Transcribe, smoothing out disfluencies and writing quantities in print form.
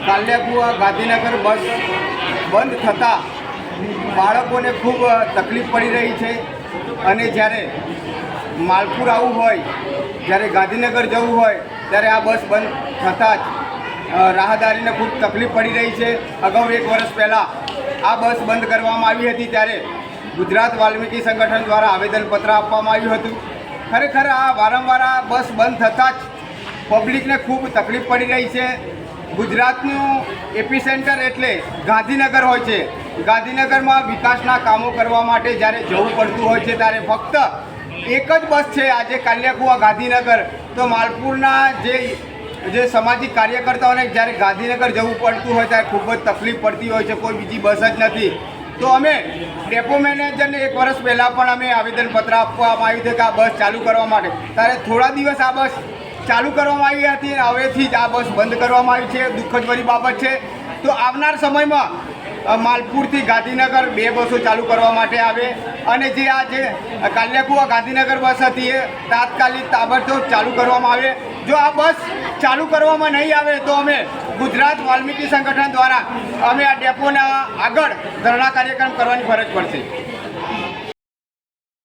કાલિયાકુવા ગાંધીનગર બસ બંધ થતાં બાળકોને ખૂબ તકલીફ પડી રહી છે અને જ્યારે માલપુર આવવું હોય, જ્યારે ગાંધીનગર જવું હોય ત્યારે આ બસ બંધ થતાં જ રાહદારીને ખૂબ તકલીફ પડી રહી છે। અગાઉ 1 વર્ષ પહેલાં આ બસ બંધ કરવામાં આવી હતી ત્યારે ગુજરાત વાલ્મીકી સંગઠન દ્વારા આવેદનપત્ર આપવામાં આવ્યું હતું। ખરેખર આ વારંવાર આ બસ બંધ થતાં જ પબ્લિકને ખૂબ તકલીફ પડી રહી છે। ગુજરાતનું એપિસેન્ટર એટલે ગાંધીનગર હોય છે। ગાંધીનગરમાં વિકાસના કામો કરવા માટે જ્યારે જવું પડતું હોય છે ત્યારે ફક્ત એક જ બસ છે આજે કાલિયાકુવા ગાંધીનગર। તો માલપુરના જે સામાજિક કાર્યકર્તાઓને જ્યારે ગાંધીનગર જવું પડતું હોય ત્યારે ખૂબ જ તકલીફ પડતી હોય છે, કોઈ બીજી બસ જ નથી। તો અમે ડેપો મેનેજરને 1 વર્ષ પહેલાં પણ અમે આવેદનપત્ર આપવામાં આવ્યું છે કે આ બસ ચાલુ કરવા માટે, ત્યારે થોડા દિવસ આ બસ ચાલુ કરવામાં આવી હતી અને હવેથી જ આ બસ બંધ કરવામાં આવી છે। દુઃખદભરી બાબત છે। તો આવનાર સમયમાં માલપુરથી ગાંધીનગર 2 બસો ચાલુ કરવા માટે આવે અને જે આ જે કાલિયાકુવા ગાંધીનગર બસ હતી એ તાત્કાલિક તાબડતોબ ચાલુ કરવામાં આવે। જો આ બસ ચાલુ કરવામાં નહીં આવે તો અમે ગુજરાત વાલ્મીકી સંગઠન દ્વારા અમે આ ડેપોના આગળ ધરણા કાર્યક્રમ કરવાની ફરજ પડશે।